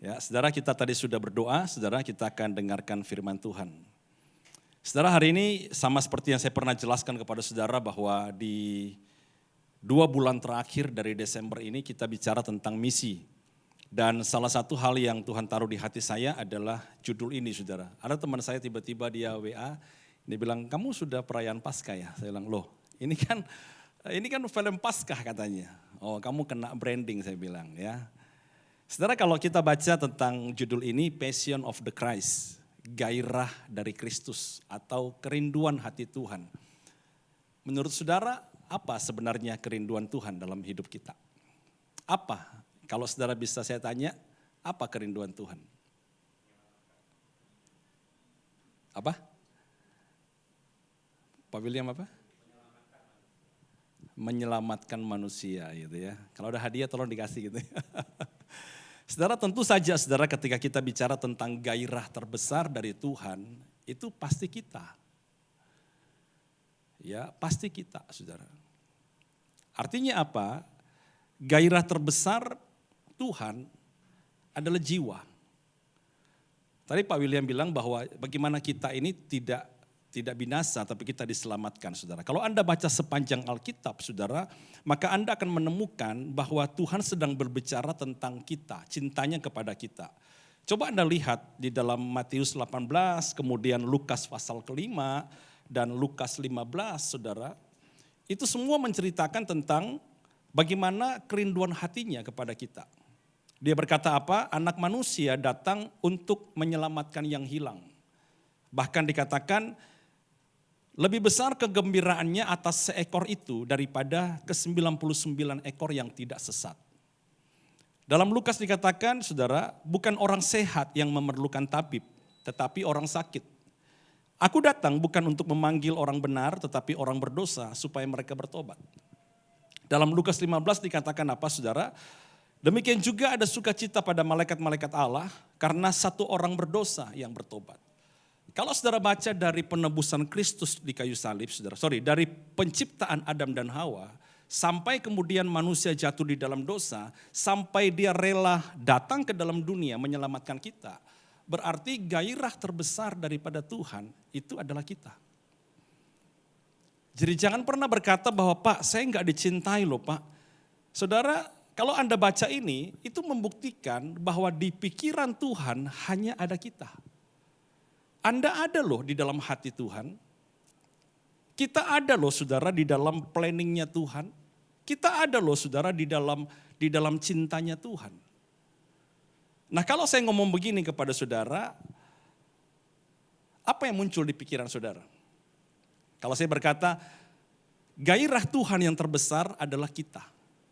Ya, saudara, kita tadi sudah berdoa, saudara, kita akan dengarkan firman Tuhan. Saudara, hari ini sama seperti yang saya pernah jelaskan kepada saudara bahwa di 2 bulan terakhir dari Desember ini kita bicara tentang misi. Dan salah satu hal yang Tuhan taruh di hati saya adalah judul ini, saudara. Ada teman saya tiba-tiba dia WA, dia bilang, kamu sudah perayaan Paskah ya? Saya bilang, loh ini kan film Paskah katanya. Oh, kamu kena branding, saya bilang ya. Saudara, kalau kita baca tentang judul ini, Passion of the Christ, gairah dari Kristus atau kerinduan hati Tuhan. Menurut saudara, apa sebenarnya kerinduan Tuhan dalam hidup kita? Apa? Kalau saudara bisa saya tanya, apa kerinduan Tuhan? Apa? Pak William apa? Menyelamatkan manusia gitu ya. Kalau ada hadiah tolong dikasih gitu. Saudara, tentu saja saudara ketika kita bicara tentang gairah terbesar dari Tuhan, itu pasti kita. Ya, pasti kita, saudara. Artinya apa? Gairah terbesar Tuhan adalah jiwa. Tadi Pak William bilang bahwa bagaimana kita ini tidak binasa tapi kita diselamatkan, saudara. Kalau Anda baca sepanjang Alkitab, saudara, maka Anda akan menemukan bahwa Tuhan sedang berbicara tentang kita, cintanya kepada kita. Coba Anda lihat di dalam Matius 18, kemudian Lukas pasal ke-5 dan Lukas 15, saudara. Itu semua menceritakan tentang bagaimana kerinduan hatinya kepada kita. Dia berkata apa? Anak manusia datang untuk menyelamatkan yang hilang. Bahkan dikatakan, lebih besar kegembiraannya atas seekor itu daripada ke-99 ekor yang tidak sesat. Dalam Lukas dikatakan, saudara, bukan orang sehat yang memerlukan tabib, tetapi orang sakit. Aku datang bukan untuk memanggil orang benar, tetapi orang berdosa supaya mereka bertobat. Dalam Lukas 15 dikatakan apa, saudara? Demikian juga ada sukacita pada malaikat-malaikat Allah karena satu orang berdosa yang bertobat. Kalau saudara baca dari penebusan Kristus di kayu salib, dari penciptaan Adam dan Hawa, sampai kemudian manusia jatuh di dalam dosa, sampai dia rela datang ke dalam dunia menyelamatkan kita, berarti gairah terbesar daripada Tuhan itu adalah kita. Jadi jangan pernah berkata bahwa Pak, saya enggak dicintai loh Pak. Saudara, kalau Anda baca ini, itu membuktikan bahwa di pikiran Tuhan hanya ada kita. Anda ada loh di dalam hati Tuhan. Kita ada loh saudara di dalam planningnya Tuhan. Kita ada loh saudara di dalam cintanya Tuhan. Nah, kalau saya ngomong begini kepada saudara, apa yang muncul di pikiran saudara? Kalau saya berkata, gairah Tuhan yang terbesar adalah kita.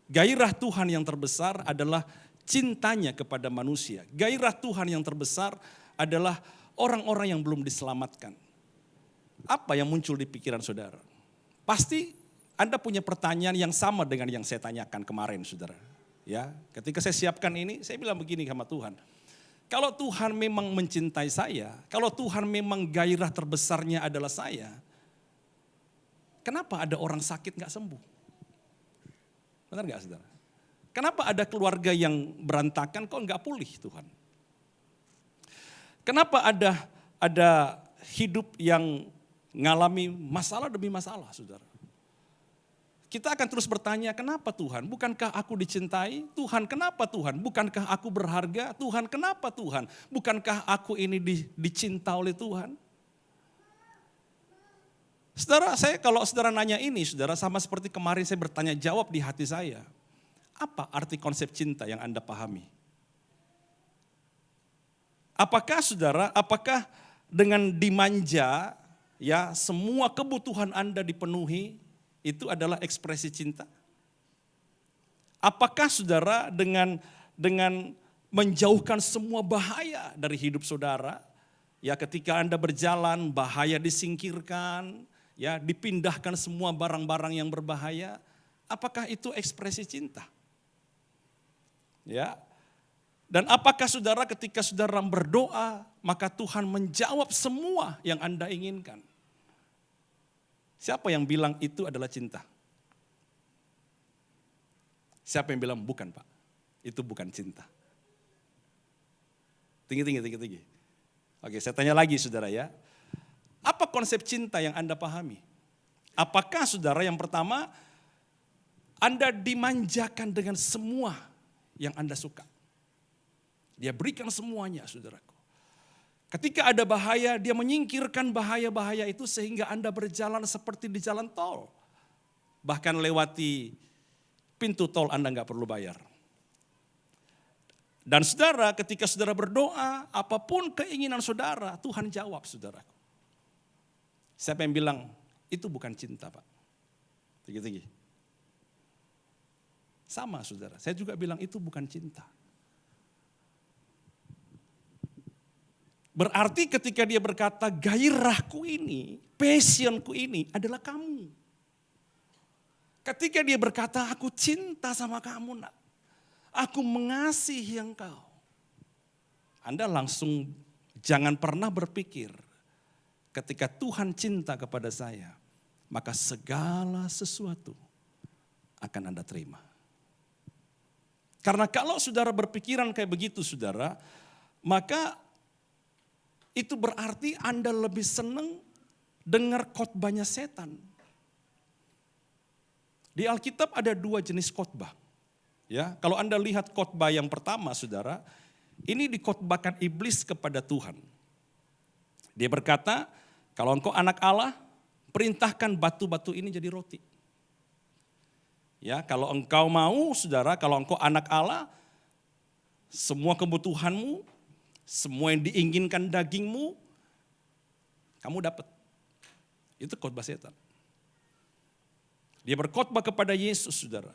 Gairah Tuhan yang terbesar adalah cintanya kepada manusia. Gairah Tuhan yang terbesar adalah orang-orang yang belum diselamatkan. Apa yang muncul di pikiran saudara? Pasti Anda punya pertanyaan yang sama dengan yang saya tanyakan kemarin, saudara. Ya, ketika saya siapkan ini, saya bilang begini sama Tuhan. Kalau Tuhan memang mencintai saya, kalau Tuhan memang gairah terbesarnya adalah saya, kenapa ada orang sakit gak sembuh? Benar gak, saudara? Kenapa ada keluarga yang berantakan kok gak pulih, Tuhan? Kenapa ada hidup yang ngalami masalah demi masalah, saudara? Kita akan terus bertanya, kenapa Tuhan? Bukankah aku dicintai? Tuhan, kenapa Tuhan? Bukankah aku berharga? Tuhan, kenapa Tuhan? Bukankah aku ini dicinta oleh Tuhan? Saudara, kalau saudara nanya ini, saudara, sama seperti kemarin saya bertanya jawab di hati saya. Apa arti konsep cinta yang Anda pahami? Apakah dengan dimanja, ya semua kebutuhan Anda dipenuhi, itu adalah ekspresi cinta? Apakah saudara dengan menjauhkan semua bahaya dari hidup saudara, ya ketika Anda berjalan bahaya disingkirkan, ya dipindahkan semua barang-barang yang berbahaya, apakah itu ekspresi cinta? Ya. Dan apakah saudara ketika saudara berdoa, maka Tuhan menjawab semua yang Anda inginkan? Siapa yang bilang itu adalah cinta? Siapa yang bilang bukan Pak, itu bukan cinta. Tinggi. Oke, saya tanya lagi saudara ya. Apa konsep cinta yang Anda pahami? Apakah saudara yang pertama, Anda dimanjakan dengan semua yang Anda suka? Dia berikan semuanya saudaraku. Ketika ada bahaya, dia menyingkirkan bahaya-bahaya itu sehingga Anda berjalan seperti di jalan tol. Bahkan lewati pintu tol Anda nggak perlu bayar. Dan saudara, ketika saudara berdoa, apapun keinginan saudara, Tuhan jawab saudaraku. Siapa yang bilang, itu bukan cinta Pak? Tinggi. Sama saudara, saya juga bilang itu bukan cinta. Berarti ketika dia berkata, gairahku ini, passionku ini adalah kamu. Ketika dia berkata, aku cinta sama kamu nak. Aku mengasihi engkau. Anda langsung jangan pernah berpikir ketika Tuhan cinta kepada saya, maka segala sesuatu akan Anda terima. Karena kalau saudara berpikiran kayak begitu saudara, maka itu berarti Anda lebih senang dengar khotbahnya setan. Di Alkitab ada 2 jenis khotbah. Ya, kalau Anda lihat khotbah yang pertama saudara, ini dikhotbahkan iblis kepada Tuhan. Dia berkata, kalau engkau anak Allah, perintahkan batu-batu ini jadi roti. Ya, kalau engkau mau saudara, kalau engkau anak Allah, semua kebutuhanmu, semua yang diinginkan dagingmu, kamu dapat. Itu khotbah setan. Dia berkhotbah kepada Yesus saudara.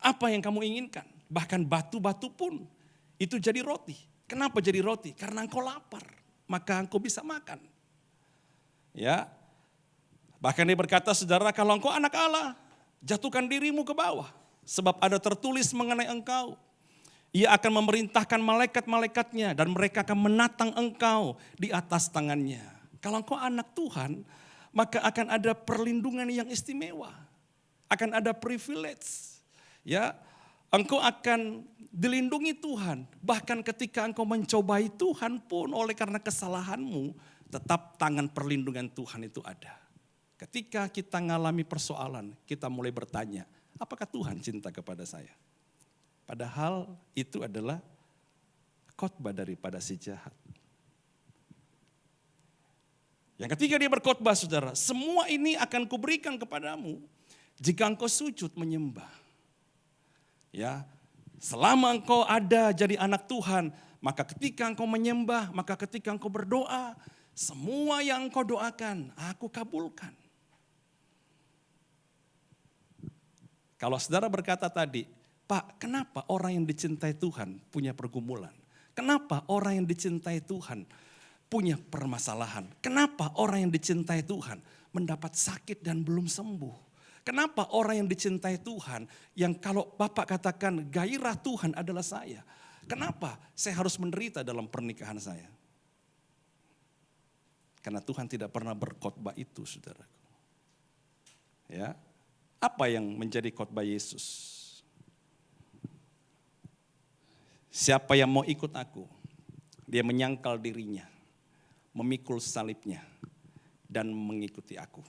Apa yang kamu inginkan? Bahkan batu-batu pun itu jadi roti. Kenapa jadi roti? Karena engkau lapar, maka engkau bisa makan. Ya. Bahkan dia berkata, saudara, kalau engkau anak Allah, jatuhkan dirimu ke bawah. Sebab ada tertulis mengenai engkau. Ia akan memerintahkan malaikat-malaikatnya dan mereka akan menatang engkau di atas tangannya. Kalau engkau anak Tuhan, maka akan ada perlindungan yang istimewa. Akan ada privilege. Ya, engkau akan dilindungi Tuhan. Bahkan ketika engkau mencobai Tuhan pun oleh karena kesalahanmu, tetap tangan perlindungan Tuhan itu ada. Ketika kita mengalami persoalan, kita mulai bertanya, apakah Tuhan cinta kepada saya? Padahal itu adalah khotbah daripada si jahat. Yang ketiga dia berkhotbah saudara, semua ini akan kuberikan kepadamu jika engkau sujud menyembah. Ya, selama engkau ada jadi anak Tuhan, maka ketika engkau menyembah, maka ketika engkau berdoa, semua yang engkau doakan, aku kabulkan. Kalau saudara berkata tadi, Pak, kenapa orang yang dicintai Tuhan punya pergumulan? Kenapa orang yang dicintai Tuhan punya permasalahan? Kenapa orang yang dicintai Tuhan mendapat sakit dan belum sembuh? Kenapa orang yang dicintai Tuhan, yang kalau Bapak katakan gairah Tuhan adalah saya. Kenapa saya harus menderita dalam pernikahan saya? Karena Tuhan tidak pernah berkhotbah itu saudaraku. Ya, apa yang menjadi khotbah Yesus? Siapa yang mau ikut aku, dia menyangkal dirinya, memikul salibnya, dan mengikuti aku.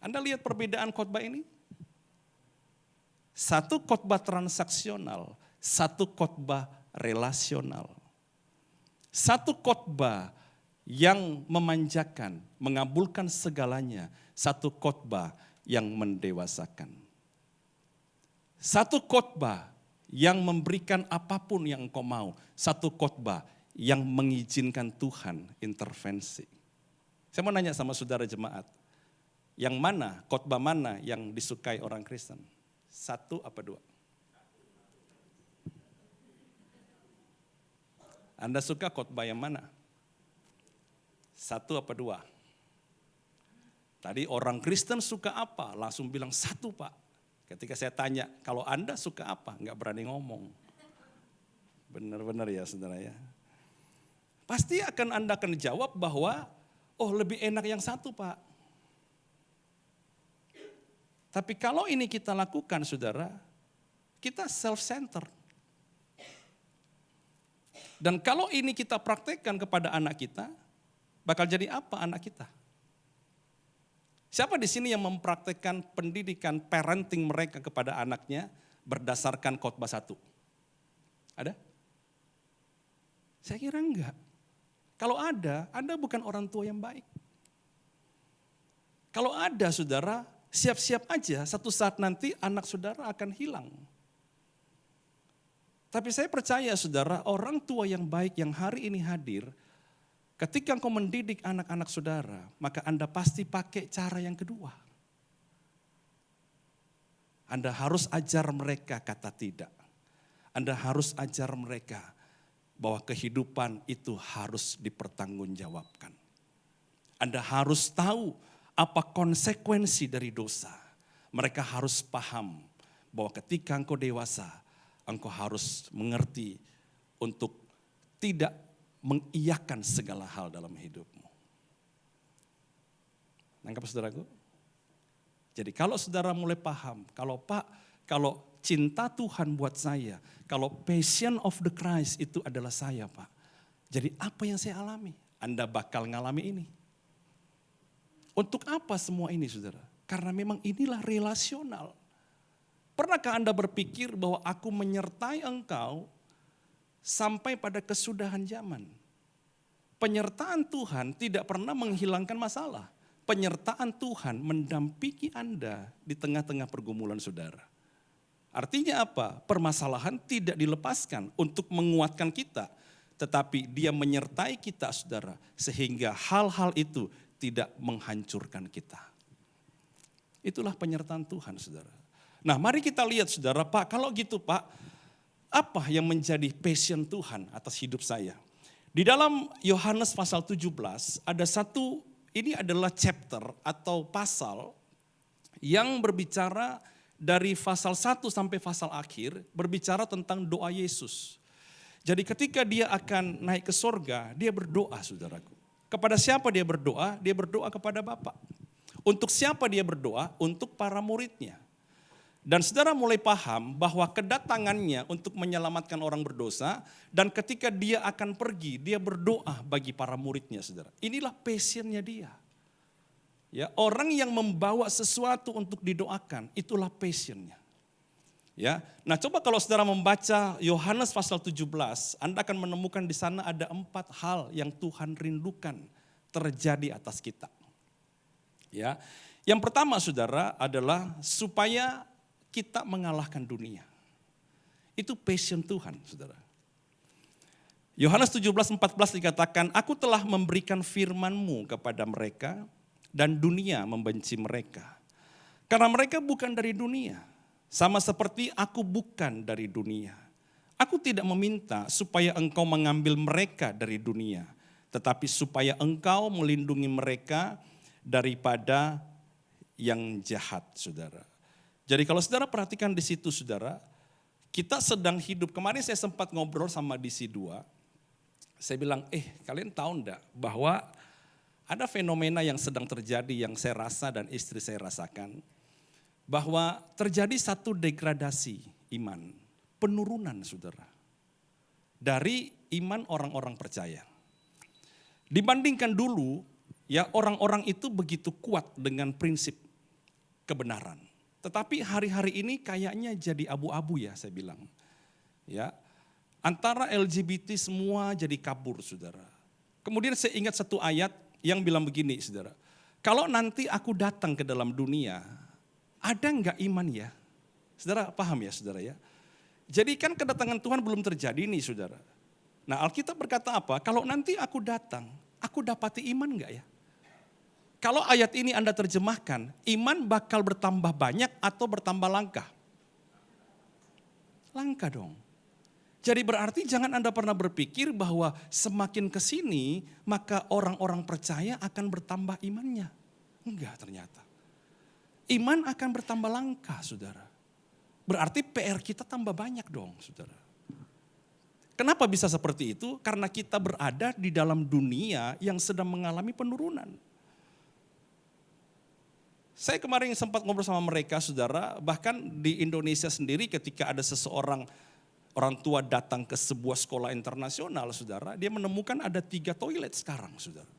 Anda lihat perbedaan khotbah ini? Satu khotbah transaksional, satu khotbah relasional. Satu khotbah yang memanjakan, mengabulkan segalanya. Satu khotbah yang mendewasakan. Satu khotbah yang memberikan apapun yang engkau mau. Satu khotbah yang mengizinkan Tuhan intervensi. Saya mau nanya sama saudara jemaat. Yang mana, khotbah mana yang disukai orang Kristen? 1 apa 2? Anda suka khotbah yang mana? 1 apa 2? Tadi orang Kristen suka apa? Langsung bilang 1 Pak. Ketika saya tanya, kalau Anda suka apa? Enggak berani ngomong. Benar-benar ya saudara ya. Pasti Anda akan jawab bahwa, oh lebih enak yang 1 Pak. Tapi kalau ini kita lakukan saudara, kita self-centered. Dan kalau ini kita praktekkan kepada anak kita, bakal jadi apa anak kita? Siapa di sini yang mempraktekkan pendidikan parenting mereka kepada anaknya berdasarkan khotbah 1? Ada? Saya kira enggak. Kalau ada, Anda bukan orang tua yang baik. Kalau ada saudara, siap-siap aja satu saat nanti anak saudara akan hilang. Tapi saya percaya saudara, orang tua yang baik yang hari ini hadir, ketika engkau mendidik anak-anak saudara, maka Anda pasti pakai cara yang kedua. Anda harus ajar mereka kata tidak. Anda harus ajar mereka bahwa kehidupan itu harus dipertanggungjawabkan. Anda harus tahu apa konsekuensi dari dosa. Mereka harus paham bahwa ketika engkau dewasa, engkau harus mengerti untuk tidak mengiyakan segala hal dalam hidupmu. Nangkap saudaraku? Jadi kalau saudara mulai paham, kalau cinta Tuhan buat saya, kalau passion of the Christ itu adalah saya Pak. Jadi apa yang saya alami? Anda bakal ngalami ini. Untuk apa semua ini saudara? Karena memang inilah relasional. Pernahkah Anda berpikir bahwa aku menyertai engkau sampai pada kesudahan zaman? Penyertaan Tuhan tidak pernah menghilangkan masalah. Penyertaan Tuhan mendampingi Anda di tengah-tengah pergumulan saudara. Artinya apa? Permasalahan tidak dilepaskan untuk menguatkan kita. Tetapi dia menyertai kita saudara. Sehingga hal-hal itu tidak menghancurkan kita. Itulah penyertaan Tuhan saudara. Nah mari kita lihat saudara, Pak kalau gitu Pak, apa yang menjadi passion Tuhan atas hidup saya? Di dalam Yohanes pasal 17 ada satu, ini adalah chapter atau pasal yang berbicara dari pasal 1 sampai pasal akhir, berbicara tentang doa Yesus. Jadi ketika dia akan naik ke sorga, dia berdoa saudaraku. Kepada siapa dia berdoa? Dia berdoa kepada Bapa. Untuk siapa dia berdoa? Untuk para muridnya. Dan saudara mulai paham bahwa kedatangannya untuk menyelamatkan orang berdosa, dan ketika dia akan pergi, dia berdoa bagi para muridnya saudara. Inilah passionnya dia. Ya, orang yang membawa sesuatu untuk didoakan, itulah passionnya. Ya, nah coba kalau saudara membaca Yohanes pasal 17, Anda akan menemukan di sana ada 4 hal yang Tuhan rindukan terjadi atas kita. Ya, yang pertama saudara adalah supaya kita mengalahkan dunia. Itu passion Tuhan saudara. Yohanes 17:14 dikatakan, aku telah memberikan firman-Mu kepada mereka dan dunia membenci mereka. Karena mereka bukan dari dunia. Sama seperti aku bukan dari dunia. Aku tidak meminta supaya engkau mengambil mereka dari dunia. Tetapi supaya engkau melindungi mereka daripada yang jahat saudara. Jadi kalau saudara perhatikan di situ saudara. Kita sedang hidup, kemarin saya sempat ngobrol sama DC2. Saya bilang, kalian tahu enggak bahwa ada fenomena yang sedang terjadi yang saya rasa dan istri saya rasakan. Bahwa terjadi satu degradasi iman, penurunan saudara. Dari iman orang-orang percaya. Dibandingkan dulu, ya orang-orang itu begitu kuat dengan prinsip kebenaran. Tetapi hari-hari ini kayaknya jadi abu-abu ya saya bilang. Ya, antara LGBT semua jadi kabur saudara. Kemudian saya ingat satu ayat yang bilang begini saudara. Kalau nanti aku datang ke dalam dunia, ada enggak iman ya? Saudara paham ya saudara ya? Jadi kan kedatangan Tuhan belum terjadi nih saudara. Nah Alkitab berkata apa? Kalau nanti aku datang, aku dapati iman enggak ya? Kalau ayat ini Anda terjemahkan, iman bakal bertambah banyak atau bertambah langka? Langka dong. Jadi berarti jangan Anda pernah berpikir bahwa semakin ke sini maka orang-orang percaya akan bertambah imannya. Enggak ternyata. Iman akan bertambah langka saudara. Berarti PR kita tambah banyak dong saudara. Kenapa bisa seperti itu? Karena kita berada di dalam dunia yang sedang mengalami penurunan. Saya kemarin sempat ngobrol sama mereka saudara, bahkan di Indonesia sendiri ketika ada seseorang orang tua datang ke sebuah sekolah internasional, saudara, dia menemukan ada 3 toilet sekarang, saudara.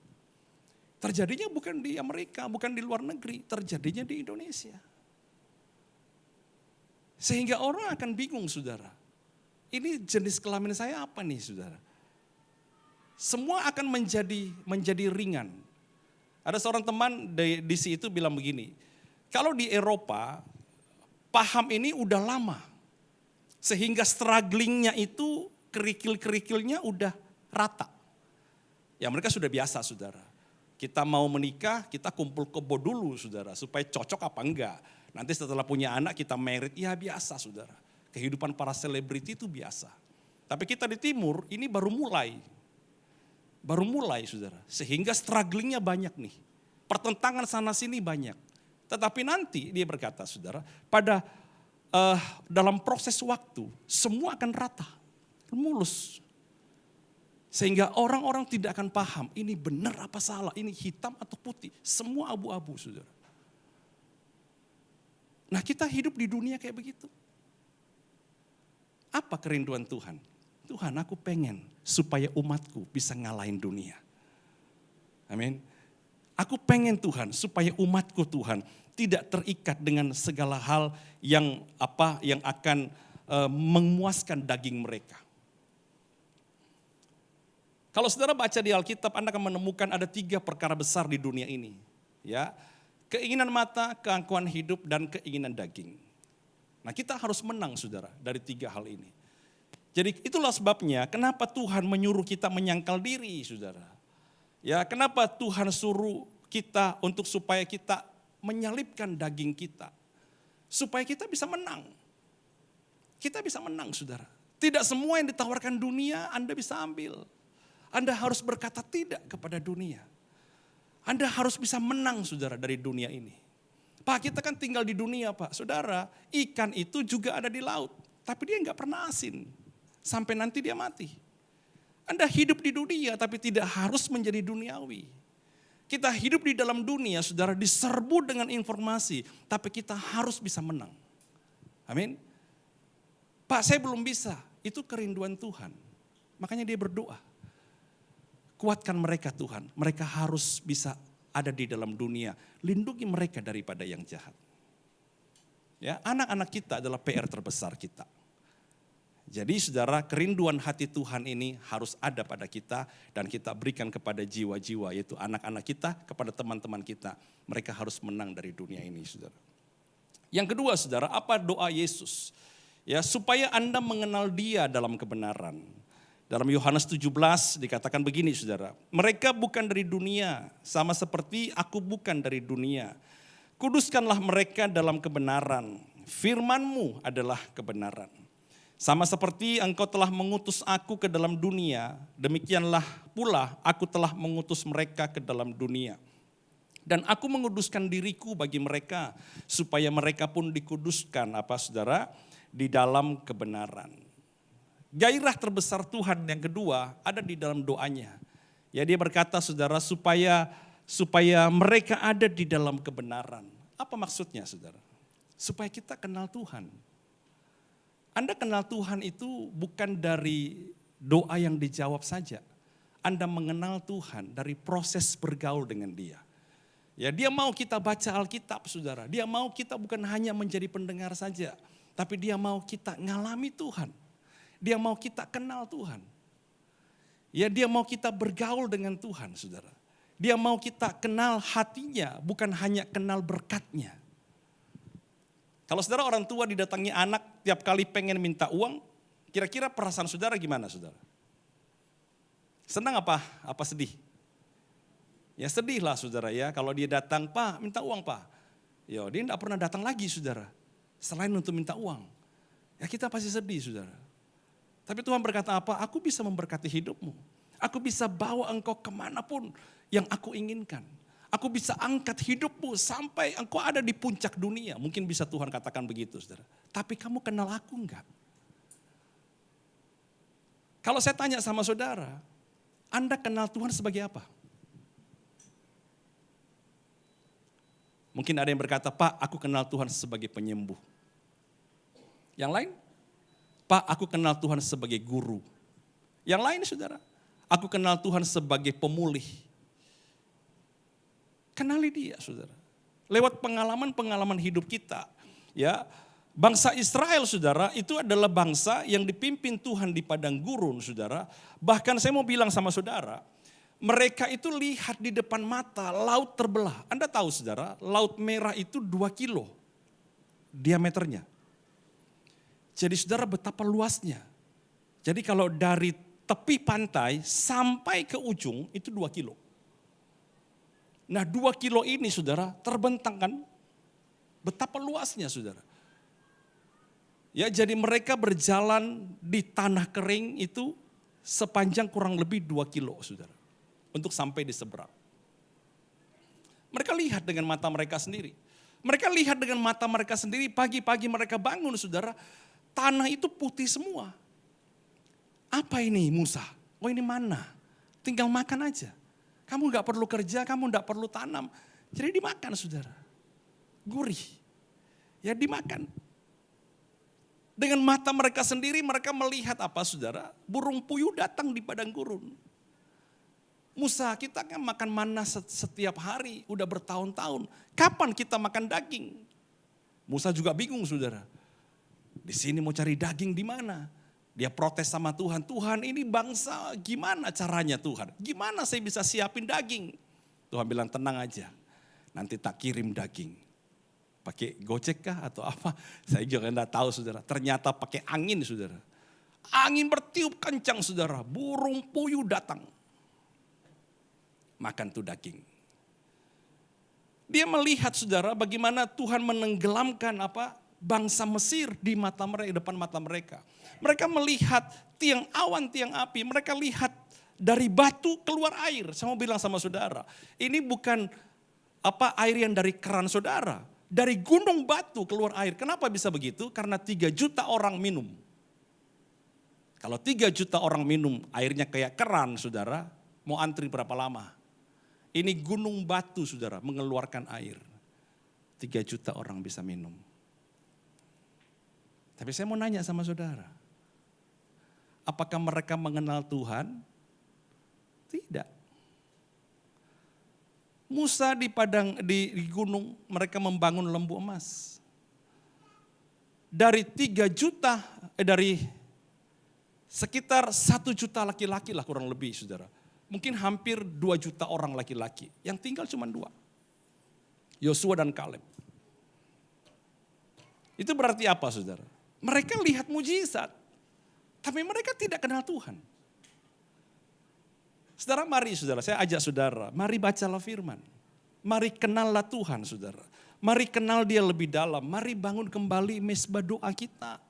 Terjadinya bukan di Amerika, bukan di luar negeri, terjadinya di Indonesia. Sehingga orang akan bingung, saudara. Ini jenis kelamin saya apa nih, saudara? Semua akan menjadi ringan. Ada seorang teman di situ bilang begini, kalau di Eropa, paham ini udah lama. Sehingga strugglingnya itu, kerikil-kerikilnya udah rata. Ya mereka sudah biasa, saudara. Kita mau menikah, kita kumpul kebo dulu, saudara. Supaya cocok apa enggak. Nanti setelah punya anak kita married, ya biasa, saudara. Kehidupan para selebriti itu biasa. Tapi kita di timur, ini baru mulai. Baru mulai, saudara. Sehingga strugglingnya banyak nih. Pertentangan sana sini banyak. Tetapi nanti dia berkata, saudara, pada dalam proses waktu, semua akan rata, mulus. Sehingga orang-orang tidak akan paham, ini benar apa salah, ini hitam atau putih. Semua abu-abu, saudara. Nah kita hidup di dunia kayak begitu. Apa kerinduan Tuhan? Tuhan, aku pengen supaya umatku bisa ngalahin dunia. Amin. Aku pengen Tuhan supaya umatku Tuhan tidak terikat dengan segala hal yang akan memuaskan daging mereka. Kalau saudara baca di Alkitab, Anda akan menemukan ada 3 perkara besar di dunia ini. Ya, keinginan mata, keangkuhan hidup, dan keinginan daging. Nah kita harus menang, saudara, dari 3 hal ini. Jadi itulah sebabnya kenapa Tuhan menyuruh kita menyangkal diri, saudara. Ya, kenapa Tuhan suruh kita untuk supaya kita menyalibkan daging kita. Supaya kita bisa menang. Kita bisa menang, saudara. Tidak semua yang ditawarkan dunia Anda bisa ambil. Anda harus berkata tidak kepada dunia. Anda harus bisa menang, saudara, dari dunia ini. Pak, kita kan tinggal di dunia, Pak. Saudara, ikan itu juga ada di laut. Tapi dia nggak pernah asin. Sampai nanti dia mati. Anda hidup di dunia tapi tidak harus menjadi duniawi. Kita hidup di dalam dunia, saudara, diserbu dengan informasi. Tapi kita harus bisa menang. Amin. Pak, saya belum bisa. Itu kerinduan Tuhan. Makanya dia berdoa. Kuatkan mereka, Tuhan. Mereka harus bisa ada di dalam dunia. Lindungi mereka daripada yang jahat. Ya, anak-anak kita adalah PR terbesar kita. Jadi saudara, kerinduan hati Tuhan ini harus ada pada kita dan kita berikan kepada jiwa-jiwa, yaitu anak-anak kita, kepada teman-teman kita. Mereka harus menang dari dunia ini, saudara. Yang kedua, saudara, apa doa Yesus? Ya, supaya Anda mengenal Dia dalam kebenaran. Dalam Yohanes 17 dikatakan begini, saudara. Mereka bukan dari dunia, sama seperti aku bukan dari dunia. Kuduskanlah mereka dalam kebenaran. Firman-Mu adalah kebenaran. Sama seperti engkau telah mengutus aku ke dalam dunia, demikianlah pula aku telah mengutus mereka ke dalam dunia. Dan aku menguduskan diriku bagi mereka, supaya mereka pun dikuduskan, saudara, di dalam kebenaran. Gairah terbesar Tuhan yang kedua ada di dalam doanya. Ya, dia berkata, saudara, supaya mereka ada di dalam kebenaran. Apa maksudnya, saudara? Supaya kita kenal Tuhan. Anda kenal Tuhan itu bukan dari doa yang dijawab saja. Anda mengenal Tuhan dari proses bergaul dengan Dia. Ya, Dia mau kita baca Alkitab, saudara. Dia mau kita bukan hanya menjadi pendengar saja, tapi Dia mau kita ngalami Tuhan. Dia mau kita kenal Tuhan. Ya, Dia mau kita bergaul dengan Tuhan, saudara. Dia mau kita kenal hatinya, bukan hanya kenal berkatnya. Kalau saudara orang tua didatangi anak tiap kali pengen minta uang, kira-kira perasaan saudara gimana, saudara? Senang apa sedih? Ya sedih lah, saudara, ya. Kalau dia datang, Pak minta uang, Pak. Ya dia tidak pernah datang lagi, saudara. Selain untuk minta uang. Ya kita pasti sedih, saudara. Tapi Tuhan berkata apa? Aku bisa memberkati hidupmu. Aku bisa bawa engkau kemanapun yang aku inginkan. Aku bisa angkat hidupmu sampai engkau ada di puncak dunia. Mungkin bisa Tuhan katakan begitu, saudara. Tapi kamu kenal aku enggak? Kalau saya tanya sama saudara, Anda kenal Tuhan sebagai apa? Mungkin ada yang berkata, Pak, aku kenal Tuhan sebagai penyembuh. Yang lain? Pak, aku kenal Tuhan sebagai guru. Yang lain saudara, aku kenal Tuhan sebagai pemulih. Kenali dia saudara. Lewat pengalaman-pengalaman hidup kita. Ya, bangsa Israel saudara itu adalah bangsa yang dipimpin Tuhan di padang gurun saudara. Bahkan saya mau bilang sama saudara, mereka itu lihat di depan mata laut terbelah. Anda tahu saudara, laut merah itu 2 kilo diameternya. Jadi saudara betapa luasnya. Jadi kalau dari tepi pantai sampai ke ujung itu 2 kilo. Nah 2 kilo ini saudara terbentang kan, betapa luasnya saudara. Ya jadi mereka berjalan di tanah kering itu sepanjang kurang lebih 2 kilo saudara. Untuk sampai di seberang. Mereka lihat dengan mata mereka sendiri. Mereka lihat dengan mata mereka sendiri, pagi-pagi mereka bangun saudara, tanah itu putih semua. Apa ini Musa? Oh ini mana? Tinggal makan aja. Kamu gak perlu kerja, kamu gak perlu tanam. Jadi dimakan saudara. Gurih. Ya dimakan. Dengan mata mereka sendiri mereka melihat apa saudara? Burung puyuh datang di padang gurun. Musa, kita kan makan mana setiap hari, udah bertahun-tahun. Kapan kita makan daging? Musa juga bingung saudara. Di sini mau cari daging di mana? Dia protes sama Tuhan, Tuhan ini bangsa gimana caranya Tuhan? Gimana saya bisa siapin daging? Tuhan bilang tenang aja, nanti tak kirim daging. Pakai Gojek kah atau apa? Saya juga enggak tahu saudara. Ternyata pakai angin saudara. Angin bertiup kencang saudara, burung puyuh datang. Makan tuh daging. Dia melihat saudara bagaimana Tuhan menenggelamkan bangsa Mesir di mata mereka, depan mata mereka. Mereka melihat tiang awan, tiang api. Mereka lihat dari batu keluar air. Saya mau bilang sama saudara, ini bukan air yang dari keran saudara. Dari gunung batu keluar air. Kenapa bisa begitu? Karena 3 juta orang minum. Kalau 3 juta orang minum airnya kayak keran saudara, mau antri berapa lama? Ini gunung batu saudara mengeluarkan air. 3 juta orang bisa minum. Tapi saya mau nanya sama saudara, apakah mereka mengenal Tuhan? Tidak. Musa di gunung mereka membangun lembu emas. Dari 3 juta, dari sekitar 1 juta laki-laki lah kurang lebih saudara. Mungkin hampir 2 juta orang laki-laki, yang tinggal cuma 2. Yosua dan Kaleb. Itu berarti apa saudara? Mereka lihat mujizat, tapi mereka tidak kenal Tuhan. Saudara mari saudara, saya ajak saudara, mari bacalah firman. Mari kenallah Tuhan saudara. Mari kenal dia lebih dalam, mari bangun kembali mesbah doa kita.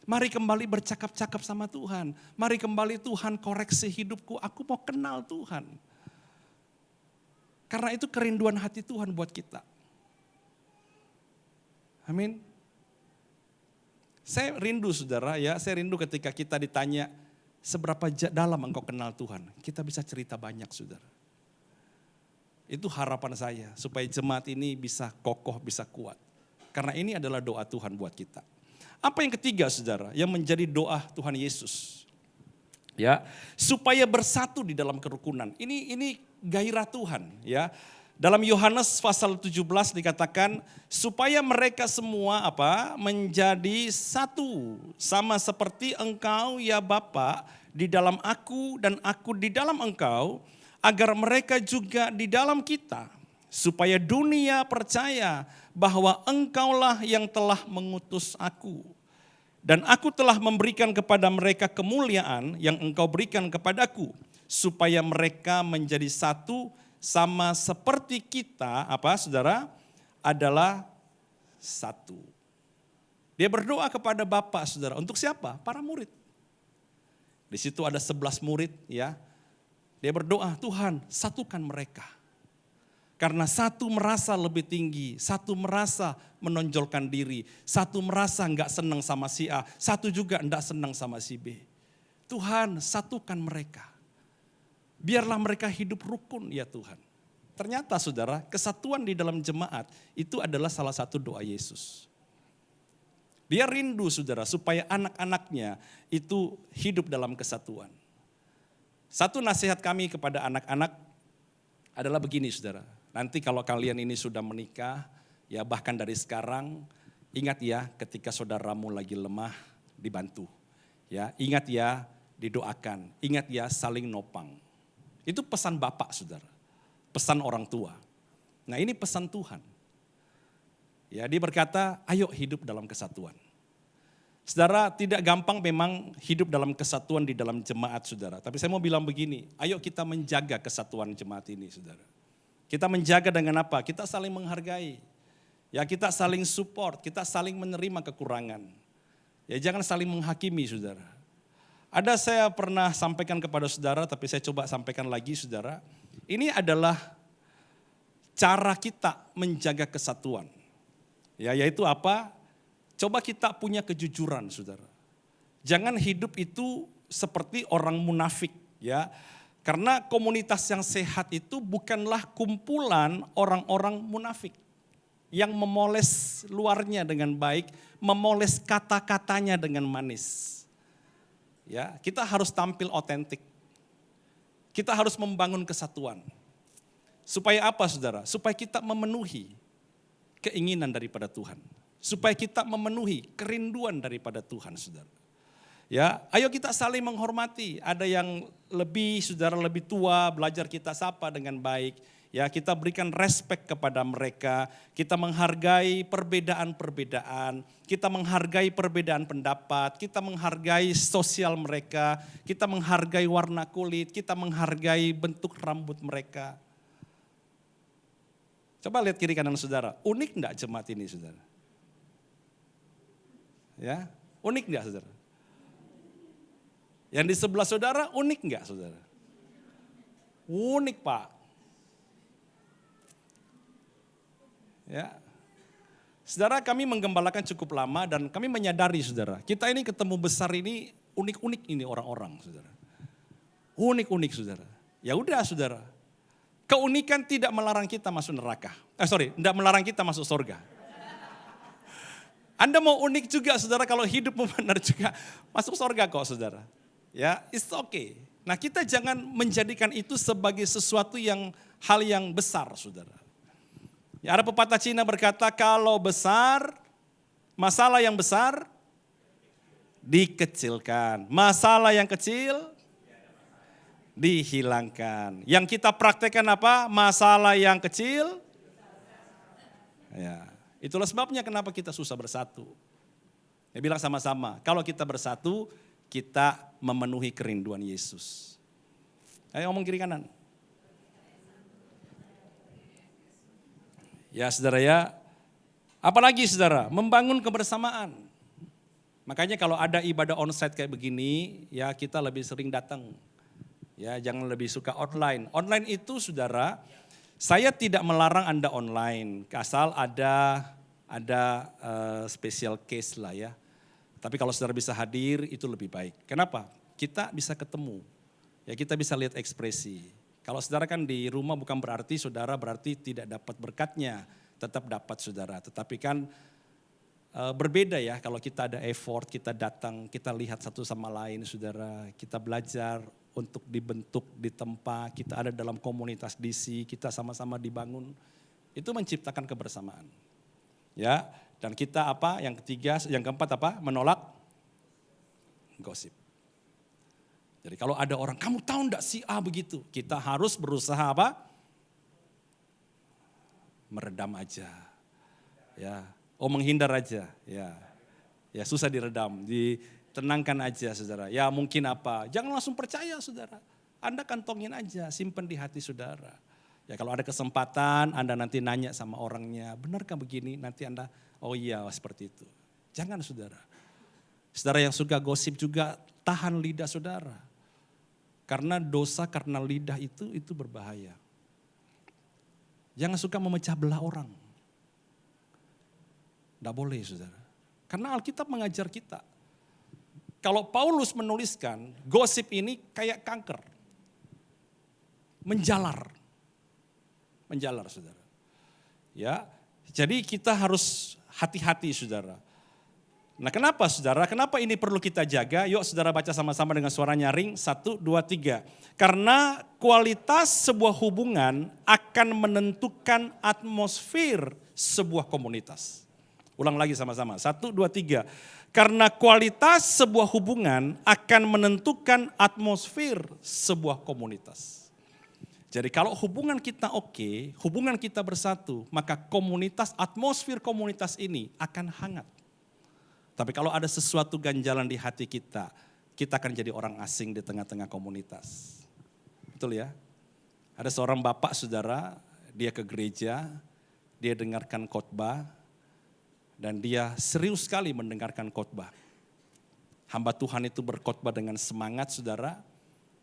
Mari kembali bercakap-cakap sama Tuhan. Mari kembali Tuhan koreksi hidupku, aku mau kenal Tuhan. Karena itu kerinduan hati Tuhan buat kita. Amin. Saya rindu saudara ya, saya rindu ketika kita ditanya seberapa dalam engkau kenal Tuhan. Kita bisa cerita banyak saudara. Itu harapan saya supaya jemaat ini bisa kokoh, bisa kuat. Karena ini adalah doa Tuhan buat kita. Apa yang ketiga saudara, yang menjadi doa Tuhan Yesus. Ya, supaya bersatu di dalam kerukunan. Ini gairah Tuhan ya. Dalam Yohanes pasal 17 dikatakan supaya mereka semua menjadi satu sama seperti engkau ya Bapa di dalam aku dan aku di dalam engkau, agar mereka juga di dalam kita, supaya dunia percaya bahwa engkaulah yang telah mengutus aku. Dan aku telah memberikan kepada mereka kemuliaan yang engkau berikan kepadaku, supaya mereka menjadi satu sama seperti kita, saudara, adalah satu. Dia berdoa kepada Bapa saudara, untuk siapa? Para murid. Di situ ada 11 murid ya. Dia berdoa, Tuhan satukan mereka. Karena satu merasa lebih tinggi, satu merasa menonjolkan diri, satu merasa enggak senang sama si A, satu juga enggak senang sama si B. Tuhan satukan mereka. Biarlah mereka hidup rukun ya Tuhan. Ternyata saudara, kesatuan di dalam jemaat itu adalah salah satu doa Yesus. Dia rindu saudara supaya anak-anaknya itu hidup dalam kesatuan. Satu nasihat kami kepada anak-anak adalah begini saudara. Nanti kalau kalian ini sudah menikah, ya bahkan dari sekarang, ingat ya ketika saudaramu lagi lemah, dibantu. Ya, ingat ya didoakan, ingat ya saling nopang. Itu pesan bapak saudara, pesan orang tua. Nah ini pesan Tuhan. Ya, dia berkata, ayo hidup dalam kesatuan. Saudara, tidak gampang memang hidup dalam kesatuan di dalam jemaat saudara. Tapi saya mau bilang begini, ayo kita menjaga kesatuan jemaat ini saudara. Kita menjaga dengan apa? Kita saling menghargai. Ya, kita saling support, kita saling menerima kekurangan. Ya, jangan saling menghakimi saudara. Ada saya pernah sampaikan kepada saudara, tapi saya coba sampaikan lagi saudara. Ini adalah cara kita menjaga kesatuan. Ya, yaitu apa? Coba kita punya kejujuran, saudara. Jangan hidup itu seperti orang munafik, ya. Karena komunitas yang sehat itu bukanlah kumpulan orang-orang munafik yang memoles luarnya dengan baik, memoles kata-katanya dengan manis. Ya, kita harus tampil otentik. Kita harus membangun kesatuan. Supaya apa, saudara? Supaya kita memenuhi keinginan daripada Tuhan. Supaya kita memenuhi kerinduan daripada Tuhan, saudara. Ya, ayo kita saling menghormati. Ada yang lebih, saudara lebih tua, belajar kita sapa dengan baik. Ya, kita berikan respek kepada mereka. Kita menghargai perbedaan-perbedaan. Kita menghargai perbedaan pendapat. Kita menghargai sosial mereka. Kita menghargai warna kulit. Kita menghargai bentuk rambut mereka. Coba lihat kiri kanan saudara, unik enggak jemaat ini saudara? Ya, unik enggak saudara? Yang di sebelah saudara unik enggak saudara? Unik Pak. Ya, saudara kami menggembalakan cukup lama dan kami menyadari saudara, kita ini ketemu besar ini unik-unik ini orang-orang saudara. Unik-unik saudara. Ya udah saudara. Keunikan tidak melarang kita masuk neraka. Tidak melarang kita masuk surga. Anda mau unik juga saudara kalau hidup benar juga masuk surga kok saudara. Ya, it's okay. Nah kita jangan menjadikan itu sebagai sesuatu yang hal yang besar saudara. Ya, ada pepatah Cina berkata kalau besar, masalah yang besar dikecilkan. Masalah yang kecil dihilangkan. Yang kita praktekkan apa? Masalah yang kecil. Ya, itulah sebabnya kenapa kita susah bersatu. Ya bilang sama-sama, kalau kita bersatu, kita memenuhi kerinduan Yesus. Ayo ngomong kiri kanan. Ya saudara ya, apalagi saudara, membangun kebersamaan. Makanya kalau ada ibadah onsite kayak begini, ya kita lebih sering datang. Ya, jangan lebih suka online. Online itu saudara, saya tidak melarang Anda online, asal ada special case lah ya. Tapi kalau saudara bisa hadir itu lebih baik. Kenapa? Kita bisa ketemu, ya kita bisa lihat ekspresi. Kalau saudara kan di rumah bukan berarti saudara berarti tidak dapat berkatnya, tetap dapat saudara. Tetapi kan berbeda ya kalau kita ada effort, kita datang, kita lihat satu sama lain saudara, kita belajar untuk dibentuk, ditempa, kita ada dalam komunitas DC, kita sama-sama dibangun, itu menciptakan kebersamaan. Ya, dan kita apa? Yang ketiga, yang keempat apa? Menolak gosip. Jadi kalau ada orang, kamu tahu enggak si A begitu? Kita harus berusaha apa? Meredam aja. Ya, menghindar aja. Ya susah diredam, tenangkan aja saudara. Ya mungkin apa, jangan langsung percaya saudara. Anda kantongin aja, simpan di hati saudara. Ya kalau ada kesempatan Anda nanti nanya sama orangnya, benarkah begini? Nanti Anda, oh iya seperti itu. Jangan saudara. Saudara yang suka gosip juga tahan lidah saudara. Karena dosa karena lidah itu berbahaya. Jangan suka memecah belah orang. Tidak boleh saudara. Karena Alkitab mengajar kita. Kalau Paulus menuliskan, gosip ini kayak kanker. Menjalar saudara. Ya, jadi kita harus hati-hati saudara. Nah kenapa saudara? Kenapa ini perlu kita jaga? Yuk saudara baca sama-sama dengan suara nyaring. 1, 2, 3. Karena kualitas sebuah hubungan akan menentukan atmosfer sebuah komunitas. Ulang lagi sama-sama. 1, 2, 3. Karena kualitas sebuah hubungan akan menentukan atmosfer sebuah komunitas. Jadi kalau hubungan kita oke, hubungan kita bersatu, maka komunitas, atmosfer komunitas ini akan hangat. Tapi kalau ada sesuatu ganjalan di hati kita, kita akan jadi orang asing di tengah-tengah komunitas. Betul ya? Ada seorang bapak saudara, dia ke gereja, dia dengarkan khotbah, dan dia serius sekali mendengarkan khotbah. Hamba Tuhan itu berkhotbah dengan semangat saudara,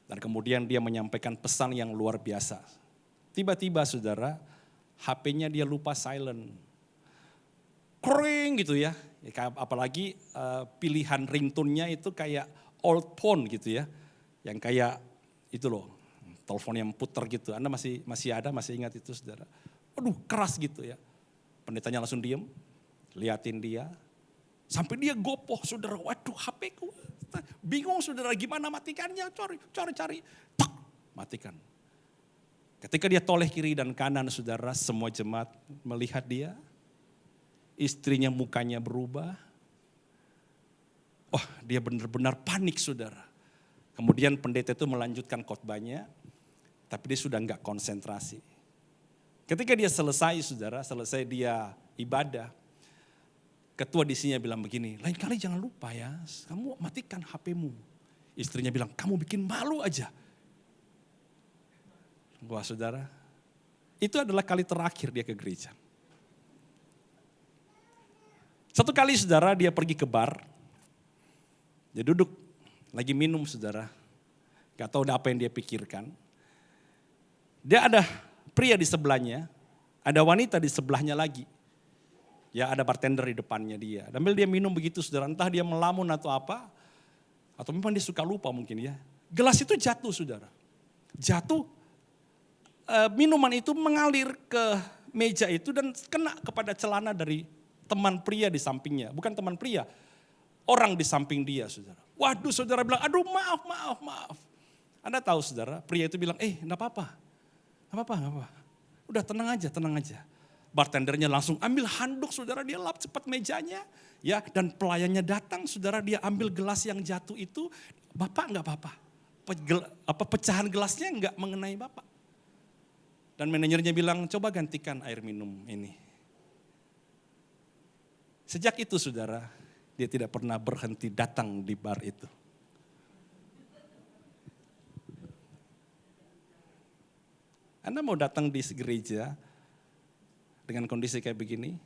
dan kemudian dia menyampaikan pesan yang luar biasa. Tiba-tiba saudara, HP-nya dia lupa silent. Kering gitu ya. Apalagi pilihan ringtone-nya itu kayak old phone gitu ya. Yang kayak itu loh, telepon yang puter gitu. Anda masih ada, masih ingat itu saudara. Aduh keras gitu ya. Pendetanya langsung diem, liatin dia. Sampai dia gopoh saudara, waduh HP ku. Bingung saudara gimana matikannya, cari. Tak, matikan. Ketika dia toleh kiri dan kanan saudara, semua jemaat melihat dia. Istrinya mukanya berubah. Wah dia benar-benar panik saudara. Kemudian pendeta itu melanjutkan khotbahnya. Tapi dia sudah enggak konsentrasi. Ketika dia selesai saudara, selesai dia ibadah. Ketua di sini bilang begini, lain kali jangan lupa ya, kamu matikan HP-mu. Istrinya bilang, kamu bikin malu aja. Wah saudara, itu adalah kali terakhir dia ke gereja. Satu kali saudara dia pergi ke bar, dia duduk lagi minum saudara, gak tahu apa yang dia pikirkan. Dia ada pria di sebelahnya, ada wanita di sebelahnya lagi. Ya ada bartender di depannya dia, sambil dia minum begitu saudara, entah dia melamun atau apa, atau memang dia suka lupa mungkin ya. Gelas itu jatuh saudara, jatuh, minuman itu mengalir ke meja itu dan kena kepada celana dari teman pria di sampingnya, bukan teman pria, orang di samping dia saudara. Waduh saudara bilang, aduh maaf. Anda tahu saudara, pria itu bilang, enggak apa-apa. Udah tenang aja. Bartendernya langsung ambil handuk saudara, dia lap cepat mejanya. Ya, dan pelayannya datang saudara, dia ambil gelas yang jatuh itu, Bapak enggak apa-apa. Pecahan gelasnya enggak mengenai Bapak. Dan manajernya bilang, coba gantikan air minum ini. Sejak itu saudara, dia tidak pernah berhenti datang di bar itu. Anda mau datang di gereja dengan kondisi kayak begini?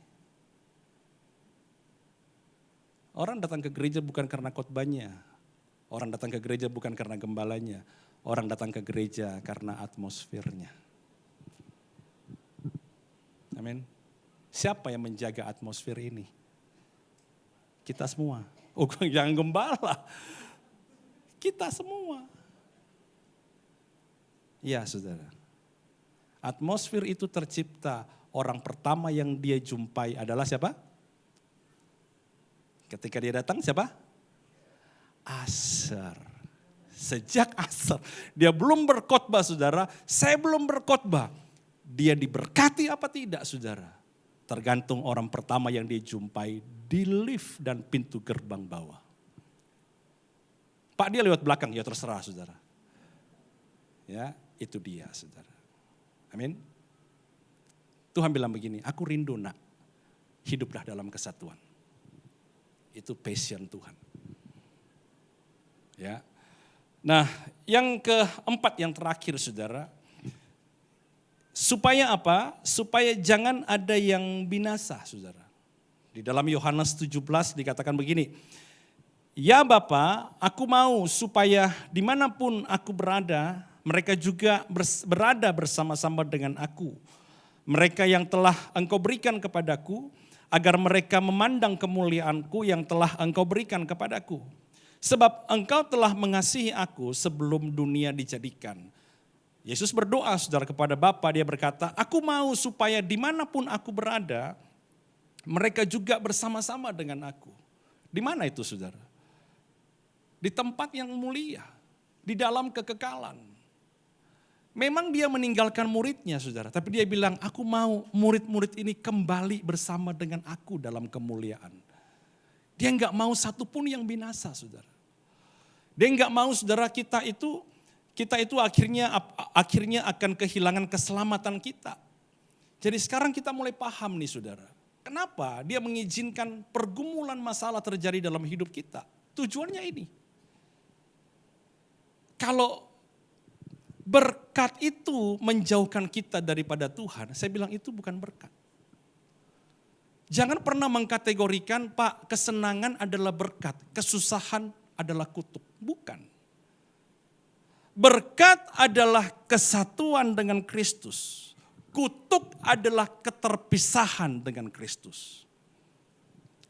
Orang datang ke gereja bukan karena khotbahnya. Orang datang ke gereja bukan karena gembalanya. Orang datang ke gereja karena atmosfernya. Amin. Siapa yang menjaga atmosfer ini? Kita semua. Oh, jangan gembala. Kita semua. Ya, saudara. Atmosfer itu tercipta, orang pertama yang dia jumpai adalah siapa? Ketika dia datang siapa? Asar. Sejak asar. Dia belum berkhotbah saudara, saya belum berkhotbah. Dia diberkati apa tidak saudara? Tergantung orang pertama yang dia jumpai di lift dan pintu gerbang bawah. Pak dia lewat belakang, ya terserah saudara. Ya itu dia saudara. Amin. Tuhan bilang begini, aku rindu nak, hiduplah dalam kesatuan. Itu passion Tuhan. Ya. Nah yang keempat yang terakhir saudara. Supaya apa? Supaya jangan ada yang binasa, saudara. Di dalam Yohanes 17 dikatakan begini, ya Bapa, aku mau supaya dimanapun aku berada, mereka juga berada bersama-sama dengan aku. Mereka yang telah Engkau berikan kepadaku, agar mereka memandang kemuliaanku yang telah Engkau berikan kepadaku. Sebab Engkau telah mengasihi aku sebelum dunia dijadikan. Yesus berdoa saudara kepada Bapa, dia berkata, aku mau supaya dimanapun aku berada, mereka juga bersama-sama dengan aku. Di mana itu saudara? Di tempat yang mulia, di dalam kekekalan. Memang dia meninggalkan muridnya saudara, tapi dia bilang, aku mau murid-murid ini kembali bersama dengan aku dalam kemuliaan. Dia enggak mau satupun yang binasa saudara. Dia enggak mau saudara kita itu akhirnya akan kehilangan keselamatan kita. Jadi sekarang kita mulai paham nih saudara. Kenapa dia mengizinkan pergumulan masalah terjadi dalam hidup kita. Tujuannya ini. Kalau berkat itu menjauhkan kita daripada Tuhan, saya bilang itu bukan berkat. Jangan pernah mengkategorikan, Pak, kesenangan adalah berkat, kesusahan adalah kutuk. Bukan. Berkat adalah kesatuan dengan Kristus. Kutuk adalah keterpisahan dengan Kristus.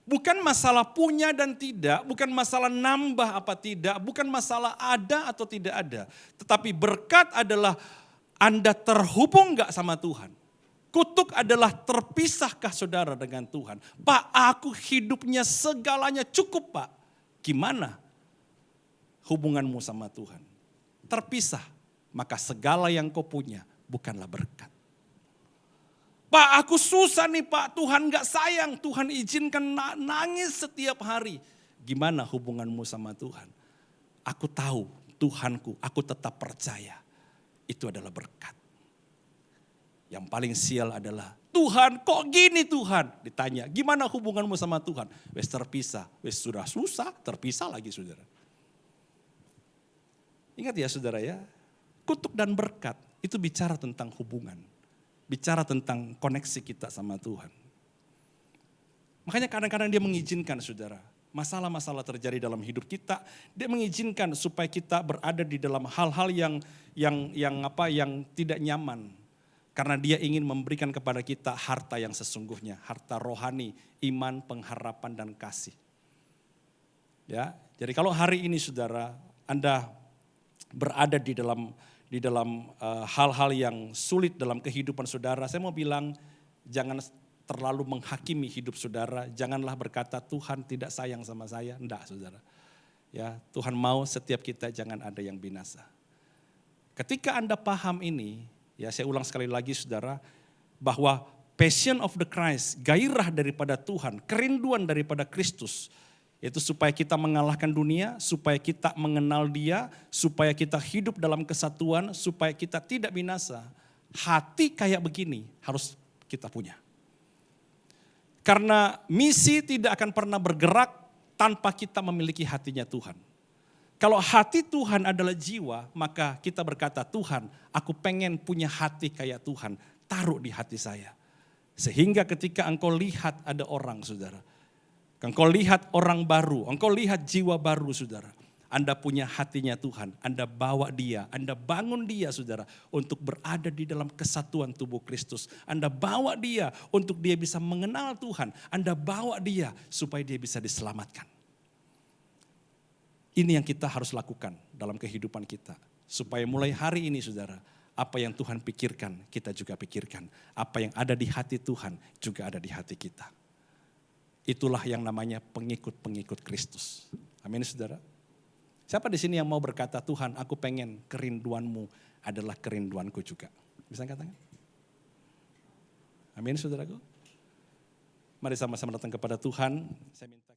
Bukan masalah punya dan tidak, bukan masalah nambah apa tidak, bukan masalah ada atau tidak ada. Tetapi berkat adalah Anda terhubung gak sama Tuhan. Kutuk adalah terpisahkah saudara dengan Tuhan. Pak, aku hidupnya segalanya cukup Pak. Gimana hubunganmu sama Tuhan? Terpisah, maka segala yang kau punya bukanlah berkat. Pak, aku susah nih Pak, Tuhan gak sayang, Tuhan izinkan nangis setiap hari. Gimana hubunganmu sama Tuhan? Aku tahu Tuhanku, aku tetap percaya. Itu adalah berkat. Yang paling sial adalah, Tuhan kok gini Tuhan? Ditanya, gimana hubunganmu sama Tuhan? Wes terpisah, wes sudah susah, terpisah lagi saudara. Ingat ya saudara ya, kutuk dan berkat itu bicara tentang hubungan. Bicara tentang koneksi kita sama Tuhan. Makanya kadang-kadang dia mengizinkan saudara, masalah-masalah terjadi dalam hidup kita, dia mengizinkan supaya kita berada di dalam hal-hal yang tidak nyaman. Karena dia ingin memberikan kepada kita harta yang sesungguhnya, harta rohani, iman, pengharapan dan kasih. Ya, jadi kalau hari ini saudara, Anda berada di dalam hal-hal yang sulit dalam kehidupan saudara, saya mau bilang jangan terlalu menghakimi hidup saudara, janganlah berkata Tuhan tidak sayang sama saya, enggak saudara. Ya, Tuhan mau setiap kita jangan ada yang binasa. Ketika Anda paham ini, ya saya ulang sekali lagi saudara, bahwa passion of the Christ, gairah daripada Tuhan, kerinduan daripada Kristus, itu supaya kita mengalahkan dunia, supaya kita mengenal Dia, supaya kita hidup dalam kesatuan, supaya kita tidak binasa. Hati kayak begini harus kita punya. Karena misi tidak akan pernah bergerak tanpa kita memiliki hatinya Tuhan. Kalau hati Tuhan adalah jiwa, maka kita berkata, Tuhan, aku pengen punya hati kayak Tuhan, taruh di hati saya. Sehingga ketika engkau lihat ada orang saudara, engkau lihat orang baru, engkau lihat jiwa baru saudara. Anda punya hatinya Tuhan, Anda bawa dia, Anda bangun dia saudara untuk berada di dalam kesatuan tubuh Kristus. Anda bawa dia untuk dia bisa mengenal Tuhan, Anda bawa dia supaya dia bisa diselamatkan. Ini yang kita harus lakukan dalam kehidupan kita. Supaya mulai hari ini saudara, apa yang Tuhan pikirkan kita juga pikirkan. Apa yang ada di hati Tuhan juga ada di hati kita. Itulah yang namanya pengikut-pengikut Kristus. Amin saudara. Siapa di sini yang mau berkata, Tuhan aku pengen kerinduanmu adalah kerinduanku juga. Bisa katakan? Amin saudaraku. Mari sama-sama datang kepada Tuhan. Saya minta